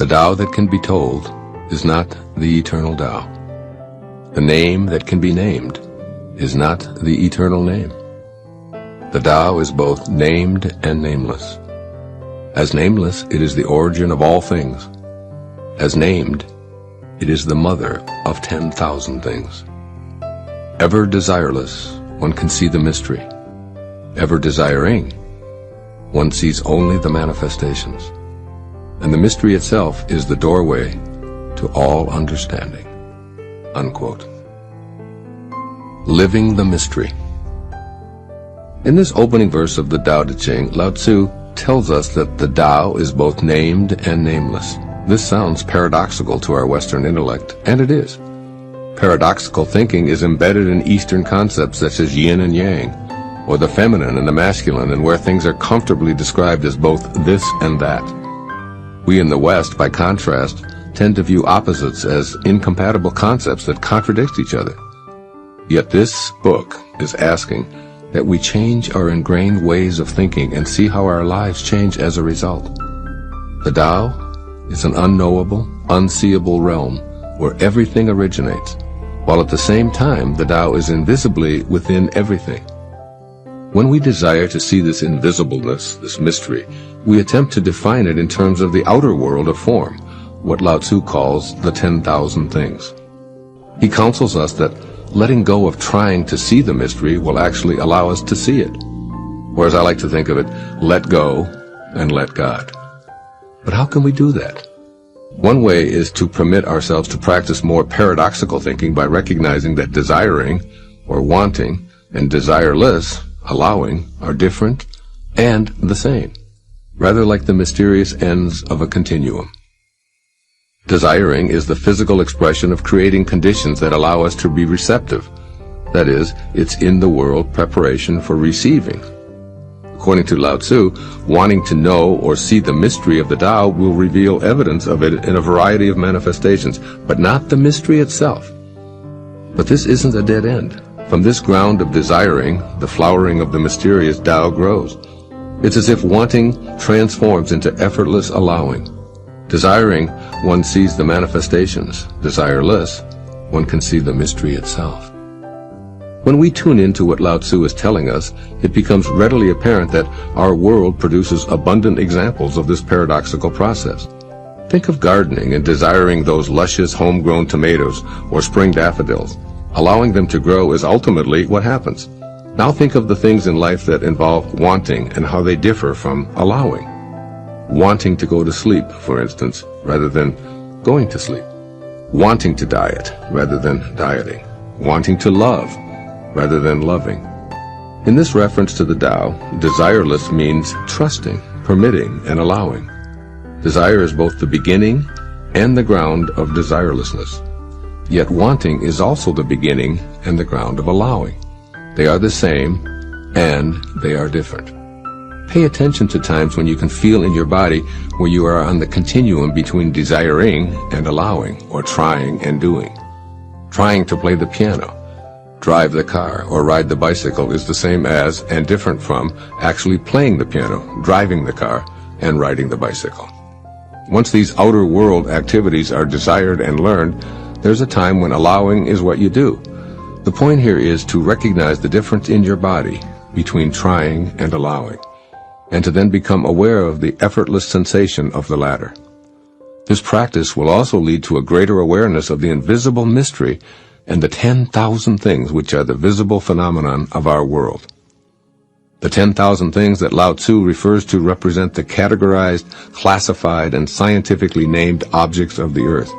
The Tao that can be told is not the eternal Tao. The name that can be named is not the eternal name. The Tao is both named and nameless. As nameless, it is the origin of all things. As named, it is the mother of 10,000 things. Ever desireless, one can see the mystery. Ever desiring, one sees only the manifestations. And the mystery itself is the doorway to all understanding. Unquote. Living the mystery. In this opening verse of the Tao Te Ching, Lao Tzu tells us that the Tao is both named and nameless. This sounds paradoxical to our Western intellect, and it is. Paradoxical thinking is embedded in Eastern concepts such as yin and yang, or the feminine and the masculine, and where things are comfortably described as both this and that. We in the West, by contrast, tend to view opposites as incompatible concepts that contradict each other. Yet this book is asking that we change our ingrained ways of thinking and see how our lives change as a result. The Tao is an unknowable, unseeable realm where everything originates, while at the same time the Tao is invisibly within everything. When we desire to see this invisibleness, this mystery, we attempt to define it in terms of the outer world of form, what Lao Tzu calls the 10,000 things. He counsels us that letting go of trying to see the mystery will actually allow us to see it. Or as I like to think of it, let go and let God. But how can we do that? One way is to permit ourselves to practice more paradoxical thinking by recognizing that desiring, or wanting, and desireless, allowing, are different and the same, rather like the mysterious ends of a continuum. Desiring is the physical expression of creating conditions that allow us to be receptive. That is, it's in the world preparation for receiving. According to Lao Tzu, wanting to know or see the mystery of the Tao will reveal evidence of it in a variety of manifestations, but not the mystery itself. But this isn't a dead end. From this ground of desiring, the flowering of the mysterious Tao grows. It's as if wanting transforms into effortless allowing. Desiring, one sees the manifestations. Desireless, one can see the mystery itself. When we tune into what Lao Tzu is telling us, it becomes readily apparent that our world produces abundant examples of this paradoxical process. Think of gardening and desiring those luscious homegrown tomatoes or spring daffodils. Allowing them to grow is ultimately what happens. Now think of the things in life that involve wanting and how they differ from allowing. Wanting to go to sleep, for instance, rather than going to sleep. Wanting to diet rather than dieting. Wanting to love rather than loving. In this reference to the Tao, desireless means trusting, permitting, and allowing. Desire is both the beginning and the ground of desirelessness. Yet wanting is also the beginning and the ground of allowing. They are the same, and they are different. Pay attention to times when you can feel in your body where you are on the continuum between desiring and allowing, or trying and doing. Trying to play the piano, drive the car, or ride the bicycle is the same as and different from actually playing the piano, driving the car, and riding the bicycle. Once these outer world activities are desired and learned, there's a time when allowing is what you do. The point here is to recognize the difference in your body between trying and allowing, and to then become aware of the effortless sensation of the latter. This practice will also lead to a greater awareness of the invisible mystery and the 10,000 things which are the visible phenomenon of our world. The 10,000 things that Lao Tzu refers to represent the categorized, classified, and scientifically named objects of the earth,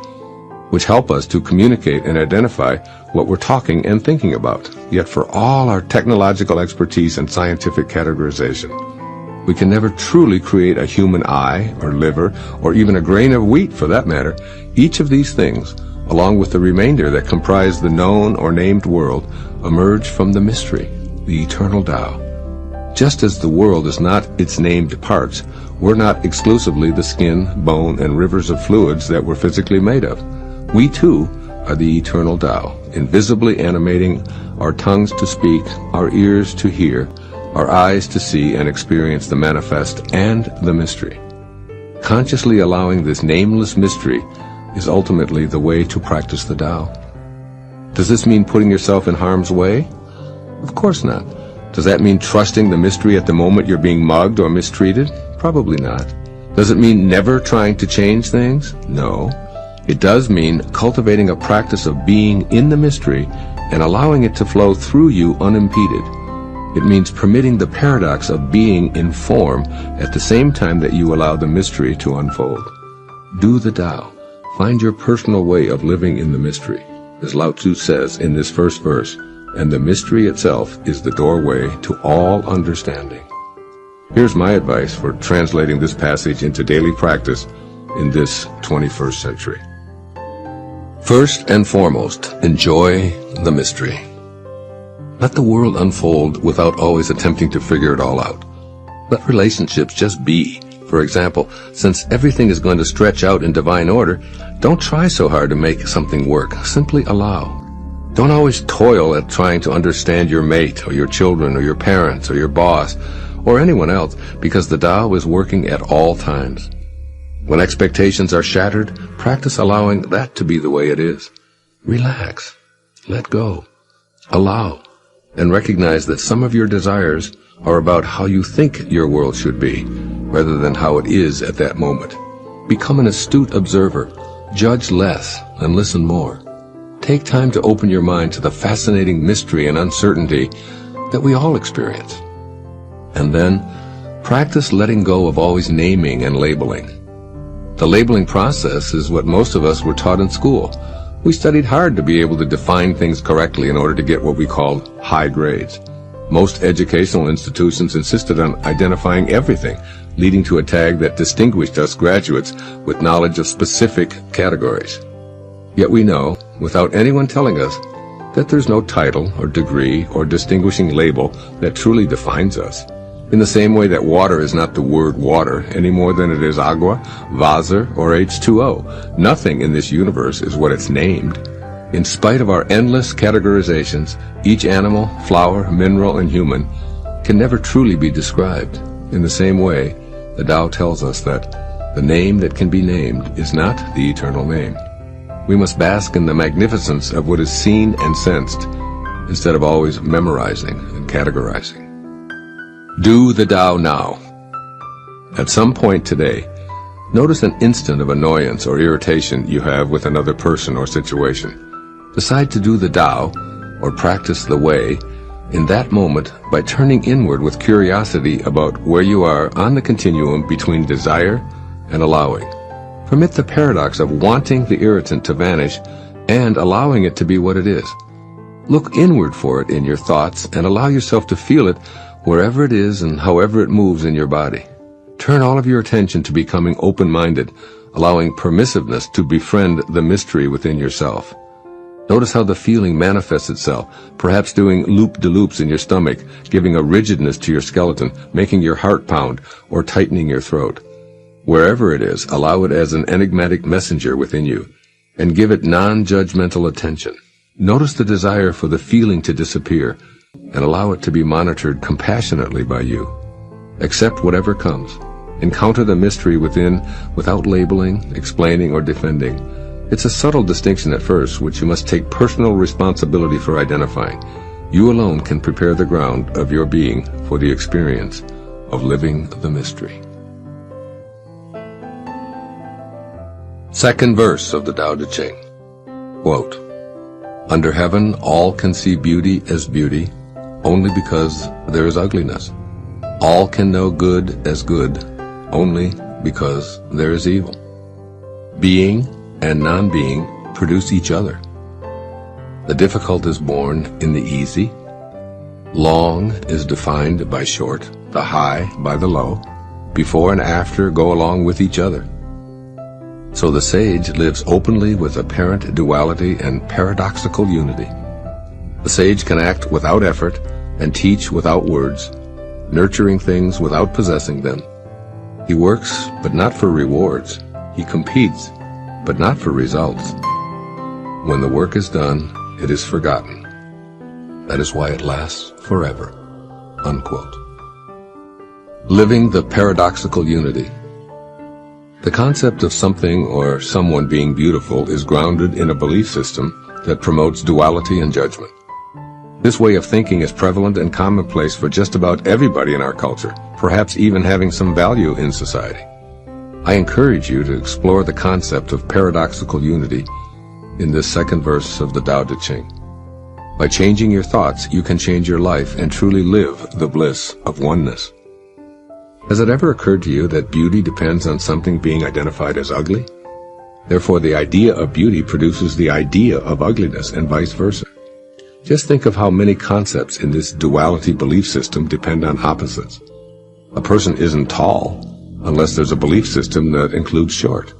which help us to communicate and identify what we're talking and thinking about. Yet for all our technological expertise and scientific categorization, we can never truly create a human eye or liver or even a grain of wheat for that matter. Each of these things, along with the remainder that comprise the known or named world, emerge from the mystery, the eternal Tao. Just as the world is not its named parts, we're not exclusively the skin, bone, and rivers of fluids that we're physically made of. We too are the eternal Tao, invisibly animating our tongues to speak, our ears to hear, our eyes to see and experience the manifest and the mystery. consciously allowing this nameless mystery is ultimately the way to practice the Tao. Does this mean putting yourself in harm's way? Of course not. Does that mean trusting the mystery at the moment you're being mugged or mistreated? Probably not. Does it mean never trying to change things? No. It does mean cultivating a practice of being in the mystery and allowing it to flow through you unimpeded. It means permitting the paradox of being in form at the same time that you allow the mystery to unfold. Do the Tao. Find your personal way of living in the mystery. As Lao Tzu says in this first verse, and the mystery itself is the doorway to all understanding. Here's my advice for translating this passage into daily practice in this 21st century. First and foremost, enjoy the mystery. Let the world unfold without always attempting to figure it all out. Let relationships just be. For example, since everything is going to stretch out in divine order, don't try so hard to make something work. Simply allow. Don't always toil at trying to understand your mate or your children or your parents or your boss or anyone else, because the Tao is working at all times. When expectations are shattered, practice allowing that to be the way it is. Relax. Let go. Allow. And recognize that some of your desires are about how you think your world should be, rather than how it is at that moment. Become an astute observer. Judge less and listen more. Take time to open your mind to the fascinating mystery and uncertainty that we all experience. And then, practice letting go of always naming and labeling. The labeling process is what most of us were taught in school. We studied hard to be able to define things correctly in order to get what we called high grades. Most educational institutions insisted on identifying everything, leading to a tag that distinguished us graduates with knowledge of specific categories. Yet we know, without anyone telling us, that there's no title or degree or distinguishing label that truly defines us. In the same way that water is not the word water any more than it is agua, vaser, or H2O. Nothing in this universe is what it's named. In spite of our endless categorizations, each animal, flower, mineral, and human can never truly be described. In the same way, the Tao tells us that the name that can be named is not the eternal name. We must bask in the magnificence of what is seen and sensed, instead of always memorizing and categorizing. Do the Tao now. At some point today, notice an instant of annoyance or irritation you have with another person or situation. Decide to do the Tao, or practice the way, in that moment by turning inward with curiosity about where you are on the continuum between desire and allowing. Permit the paradox of wanting the irritant to vanish and allowing it to be what it is. Look inward for it in your thoughts and allow yourself to feel it wherever it is and however it moves in your body. Turn all of your attention to becoming open-minded, allowing permissiveness to befriend the mystery within yourself. Notice how the feeling manifests itself, perhaps doing loop-de-loops in your stomach, giving a rigidness to your skeleton, making your heart pound, or tightening your throat. Wherever it is, allow it as an enigmatic messenger within you, and give it non-judgmental attention. Notice the desire for the feeling to disappear, and allow it to be monitored compassionately by you. Accept whatever comes. Encounter the mystery within without labeling, explaining, or defending. It's a subtle distinction at first, which you must take personal responsibility for identifying. You alone can prepare the ground of your being for the experience of living the mystery. Second verse of the Tao Te Ching. Quote, "Under heaven all can see beauty as beauty, only because there is ugliness. All can know good as good, only because there is evil. Being and non-being produce each other. The difficult is born in the easy. Long is defined by short, the high by the low. Before and after go along with each other. So the sage lives openly with apparent duality and paradoxical unity. The sage can act without effort and teach without words, nurturing things without possessing them. He works, but not for rewards. He competes, but not for results. When the work is done, it is forgotten. That is why it lasts forever." Unquote. Living the paradoxical unity. The concept of something or someone being beautiful is grounded in a belief system that promotes duality and judgment. This way of thinking is prevalent and commonplace for just about everybody in our culture, perhaps even having some value in society. I encourage you to explore the concept of paradoxical unity in this second verse of the Tao Te Ching. By changing your thoughts, you can change your life and truly live the bliss of oneness. Has it ever occurred to you that beauty depends on something being identified as ugly? Therefore, the idea of beauty produces the idea of ugliness and vice versa. Just think of how many concepts in this duality belief system depend on opposites. A person isn't tall unless there's a belief system that includes short.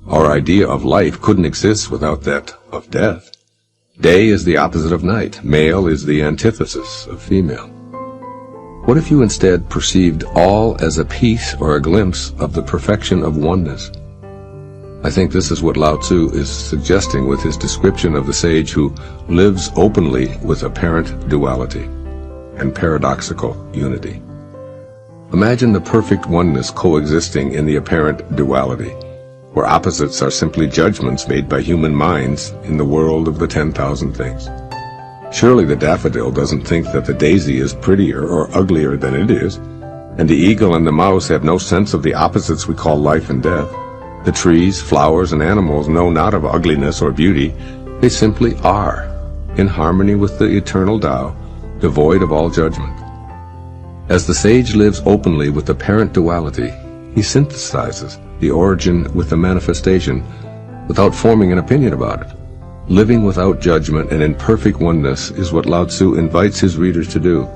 Our idea of life couldn't exist without that of death. Day is the opposite of night. Male is the antithesis of female. What if you instead perceived all as a piece or a glimpse of the perfection of oneness? I think this is what Lao Tzu is suggesting with his description of the sage who lives openly with apparent duality and paradoxical unity. Imagine the perfect oneness coexisting in the apparent duality, where opposites are simply judgments made by human minds in the world of the 10,000 things. Surely the daffodil doesn't think that the daisy is prettier or uglier than it is, and the eagle and the mouse have no sense of the opposites we call life and death. The trees, flowers, and animals know not of ugliness or beauty. They simply are, in harmony with the eternal Tao, devoid of all judgment. As the sage lives openly with apparent duality, he synthesizes the origin with the manifestation without forming an opinion about it. Living without judgment and in perfect oneness is what Lao Tzu invites his readers to do.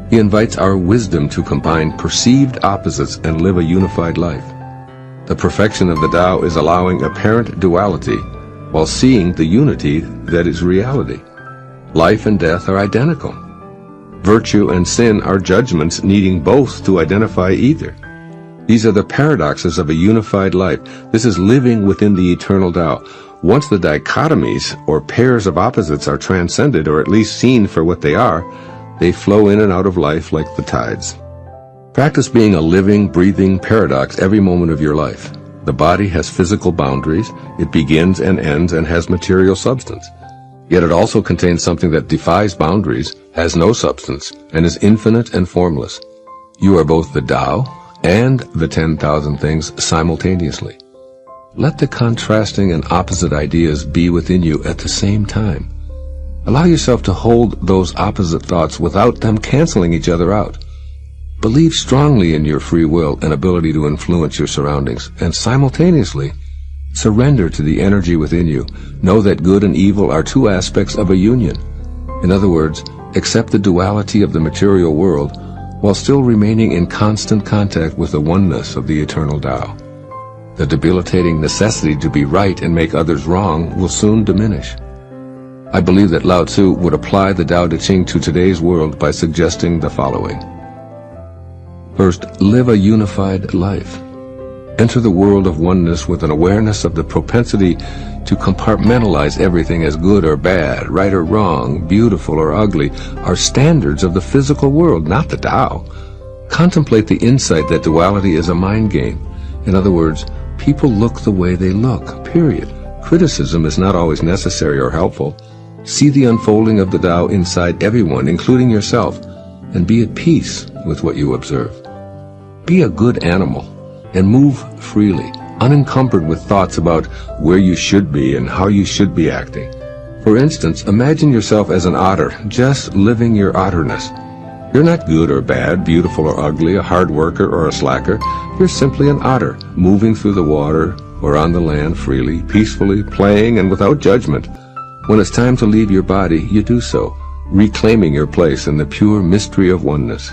He invites our wisdom to combine perceived opposites and live a unified life. The perfection of the Tao is allowing apparent duality while seeing the unity that is reality. Life and death are identical. Virtue and sin are judgments needing both to identify either. These are the paradoxes of a unified life. This is living within the eternal Tao. Once the dichotomies or pairs of opposites are transcended, or at least seen for what they are, they flow in and out of life like the tides. Practice being a living, breathing paradox every moment of your life. The body has physical boundaries. It begins and ends and has material substance. Yet it also contains something that defies boundaries, has no substance, and is infinite and formless. You are both the Tao and the 10,000 things simultaneously. Let the contrasting and opposite ideas be within you at the same time. Allow yourself to hold those opposite thoughts without them canceling each other out. Believe strongly in your free will and ability to influence your surroundings, and simultaneously surrender to the energy within you. Know that good and evil are two aspects of a union. In other words, accept the duality of the material world while still remaining in constant contact with the oneness of the eternal Tao. The debilitating necessity to be right and make others wrong will soon diminish. I believe that Lao Tzu would apply the Tao Te Ching to today's world by suggesting the following. First, live a unified life. Enter the world of oneness with an awareness of the propensity to compartmentalize everything as good or bad, right or wrong, beautiful or ugly, are standards of the physical world, not the Tao. Contemplate the insight that duality is a mind game. In other words, people look the way they look, period. Criticism is not always necessary or helpful. See the unfolding of the Tao inside everyone, including yourself, and be at peace with what you observe. Be a good animal and move freely, unencumbered with thoughts about where you should be and how you should be acting. For instance, imagine yourself as an otter, just living your otterness. You're not good or bad, beautiful or ugly, a hard worker or a slacker. You're simply an otter, moving through the water or on the land freely, peacefully, playing and without judgment. When it's time to leave your body, you do so, reclaiming your place in the pure mystery of oneness.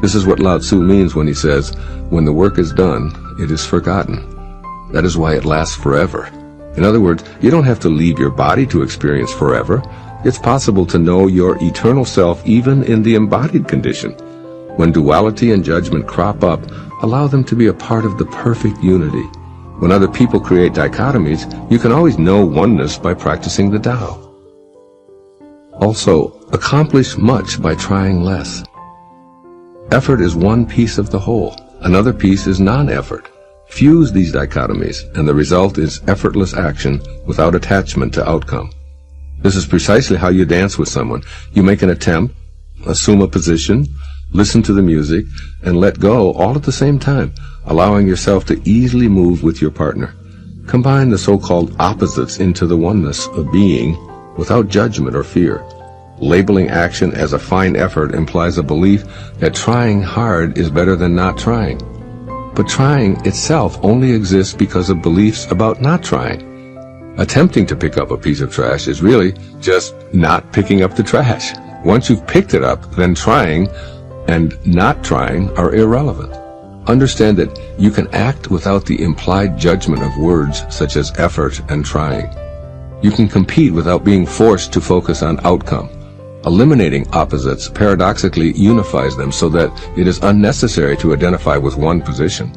This is what Lao Tzu means when he says, when the work is done, it is forgotten. That is why it lasts forever. In other words, you don't have to leave your body to experience forever. It's possible to know your eternal self even in the embodied condition. When duality and judgment crop up, allow them to be a part of the perfect unity. When other people create dichotomies, you can always know oneness by practicing the Tao. Also, accomplish much by trying less. Effort is one piece of the whole. Another piece is non-effort. Fuse these dichotomies, and the result is effortless action without attachment to outcome. This is precisely how you dance with someone. You make an attempt, assume a position, listen to the music, and let go all at the same time, allowing yourself to easily move with your partner. Combine the so-called opposites into the oneness of being without judgment or fear. Labeling action as a fine effort implies a belief that trying hard is better than not trying. But trying itself only exists because of beliefs about not trying. Attempting to pick up a piece of trash is really just not picking up the trash. Once you've picked it up, then trying and not trying are irrelevant. Understand that you can act without the implied judgment of words such as effort and trying. You can compete without being forced to focus on outcome. Eliminating opposites paradoxically unifies them so that it is unnecessary to identify with one position.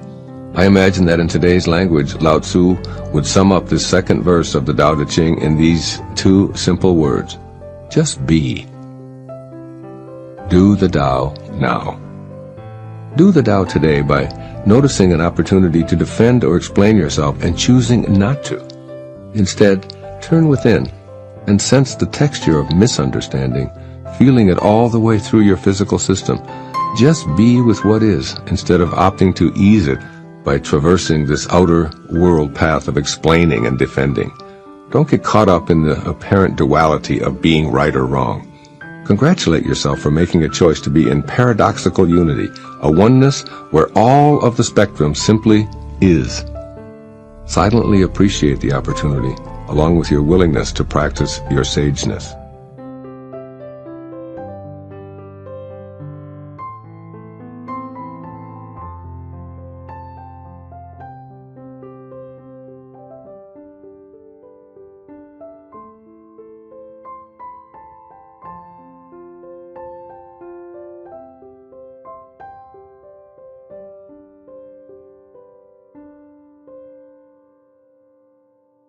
I imagine that in today's language, Lao Tzu would sum up this second verse of the Tao Te Ching in these two simple words: just be. Do the Tao now. Do the Tao today by noticing an opportunity to defend or explain yourself and choosing not to. Instead, turn within and sense the texture of misunderstanding, feeling it all the way through your physical system. Just be with what is, instead of opting to ease it by traversing this outer world path of explaining and defending. Don't get caught up in the apparent duality of being right or wrong. Congratulate yourself for making a choice to be in paradoxical unity, a oneness where all of the spectrum simply is. Silently appreciate the opportunity, along with your willingness to practice your sageness.